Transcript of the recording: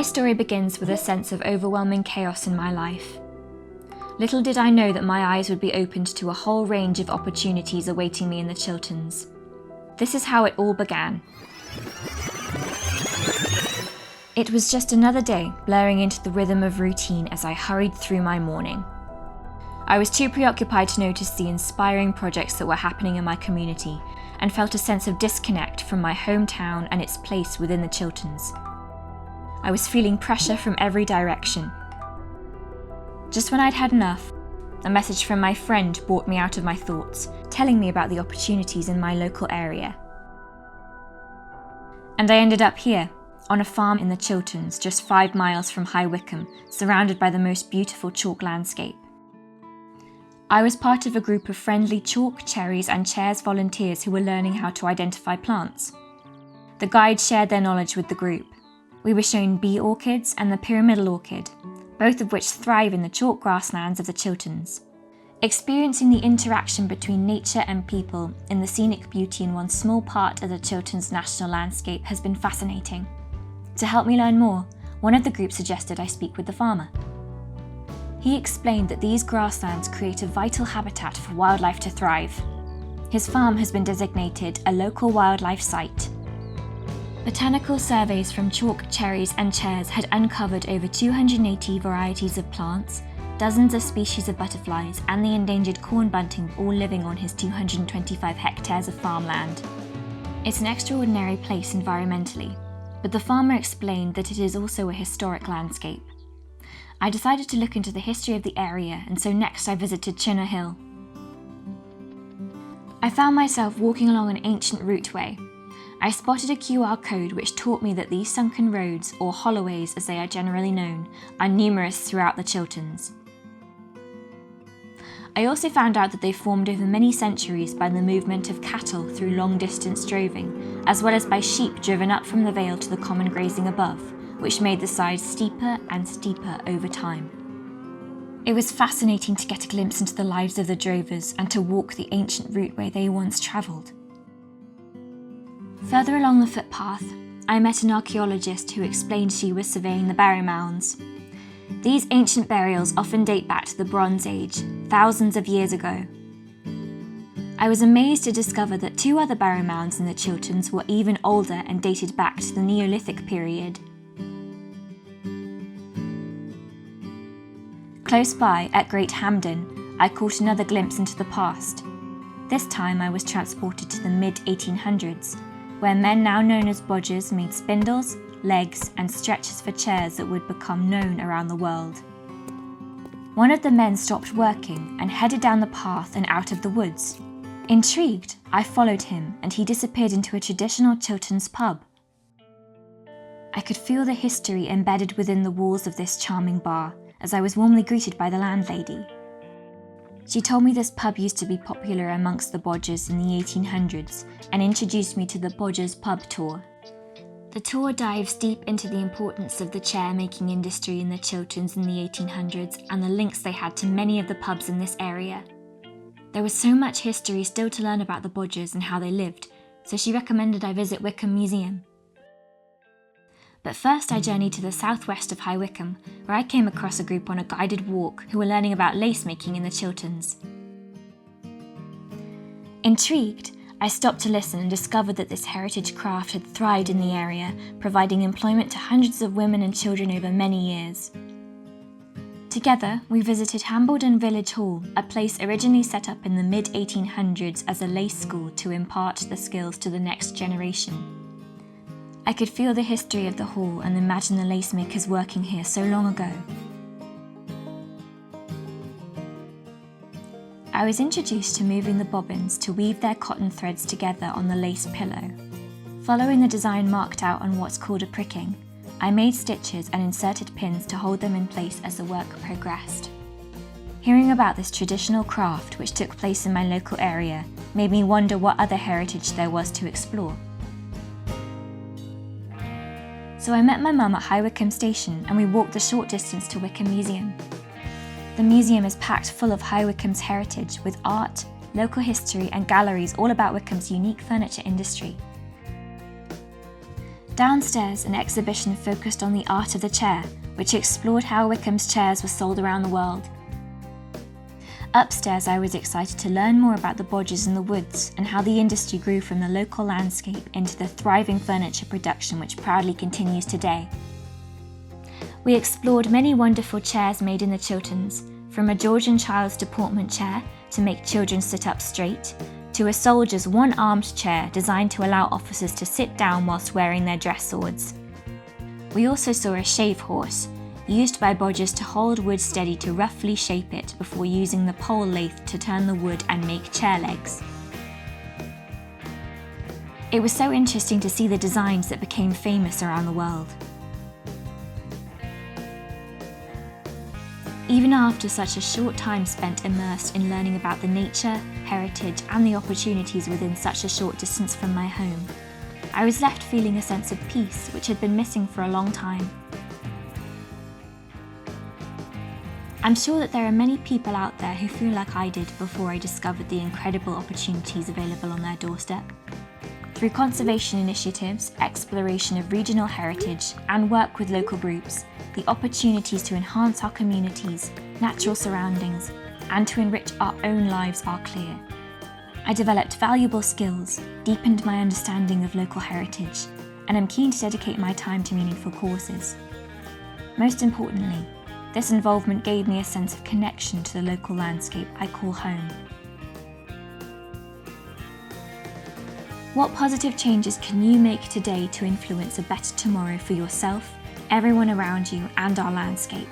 My story begins with a sense of overwhelming chaos in my life. Little did I know that my eyes would be opened to a whole range of opportunities awaiting me in the Chilterns. This is how it all began. It was just another day blurring into the rhythm of routine as I hurried through my morning. I was too preoccupied to notice the inspiring projects that were happening in my community and felt a sense of disconnect from my hometown and its place within the Chilterns. I was feeling pressure from every direction. Just when I'd had enough, a message from my friend brought me out of my thoughts, telling me about the opportunities in my local area. And I ended up here, on a farm in the Chilterns, just 5 miles from High Wycombe, surrounded by the most beautiful chalk landscape. I was part of a group of friendly chalk, cherries and chairs volunteers who were learning how to identify plants. The guides shared their knowledge with the group. We were shown bee orchids and the pyramidal orchid, both of which thrive in the chalk grasslands of the Chilterns. Experiencing the interaction between nature and people in the scenic beauty in one small part of the Chilterns national landscape has been fascinating. To help me learn more, one of the group suggested I speak with the farmer. He explained that these grasslands create a vital habitat for wildlife to thrive. His farm has been designated a local wildlife site. Botanical surveys from Chalk, Cherries and Chairs had uncovered over 280 varieties of plants, dozens of species of butterflies and the endangered corn bunting all living on his 225 hectares of farmland. It's an extraordinary place environmentally, but the farmer explained that it is also a historic landscape. I decided to look into the history of the area, and so next I visited Chinner Hill. I found myself walking along an ancient routeway. I spotted a QR code which taught me that these sunken roads, or holloways as they are generally known, are numerous throughout the Chilterns. I also found out that they formed over many centuries by the movement of cattle through long-distance droving, as well as by sheep driven up from the vale to the common grazing above, which made the sides steeper and steeper over time. It was fascinating to get a glimpse into the lives of the drovers and to walk the ancient routeway they once travelled. Further along the footpath, I met an archaeologist who explained she was surveying the burial mounds. These ancient burials often date back to the Bronze Age, thousands of years ago. I was amazed to discover that 2 other burial mounds in the Chilterns were even older and dated back to the Neolithic period. Close by, at Great Hampden, I caught another glimpse into the past. This time I was transported to the mid-1800s, where men now known as bodgers made spindles, legs and stretchers for chairs that would become known around the world. One of the men stopped working and headed down the path and out of the woods. Intrigued, I followed him and he disappeared into a traditional Chilterns pub. I could feel the history embedded within the walls of this charming bar as I was warmly greeted by the landlady. She told me this pub used to be popular amongst the bodgers in the 1800s and introduced me to the Bodgers pub tour. The tour dives deep into the importance of the chair-making industry in the Chilterns in the 1800s and the links they had to many of the pubs in this area. There was so much history still to learn about the bodgers and how they lived, so she recommended I visit Wycombe Museum. But first I journeyed to the southwest of High Wycombe, where I came across a group on a guided walk who were learning about lace making in the Chilterns. Intrigued, I stopped to listen and discovered that this heritage craft had thrived in the area, providing employment to hundreds of women and children over many years. Together, we visited Hambledon Village Hall, a place originally set up in the mid-1800s as a lace school to impart the skills to the next generation. I could feel the history of the hall and imagine the lace makers working here so long ago. I was introduced to moving the bobbins to weave their cotton threads together on the lace pillow. Following the design marked out on what's called a pricking, I made stitches and inserted pins to hold them in place as the work progressed. Hearing about this traditional craft which took place in my local area made me wonder what other heritage there was to explore. So I met my mum at High Wycombe station and we walked the short distance to Wycombe Museum. The museum is packed full of High Wycombe's heritage with art, local history and galleries all about Wycombe's unique furniture industry. Downstairs, an exhibition focused on the art of the chair, which explored how Wycombe's chairs were sold around the world. Upstairs, I was excited to learn more about the bodgers in the woods and how the industry grew from the local landscape into the thriving furniture production which proudly continues today. We explored many wonderful chairs made in the Chilterns, from a Georgian child's deportment chair to make children sit up straight, to a soldier's one-armed chair designed to allow officers to sit down whilst wearing their dress swords. We also saw a shave horse, used by bodgers to hold wood steady to roughly shape it before using the pole lathe to turn the wood and make chair legs. It was so interesting to see the designs that became famous around the world. Even after such a short time spent immersed in learning about the nature, heritage, and the opportunities within such a short distance from my home, I was left feeling a sense of peace which had been missing for a long time. I'm sure that there are many people out there who feel like I did before I discovered the incredible opportunities available on their doorstep. Through conservation initiatives, exploration of regional heritage, and work with local groups, the opportunities to enhance our communities, natural surroundings, and to enrich our own lives are clear. I developed valuable skills, deepened my understanding of local heritage, and am keen to dedicate my time to meaningful causes. Most importantly, this involvement gave me a sense of connection to the local landscape I call home. What positive changes can you make today to influence a better tomorrow for yourself, everyone around you, and our landscape?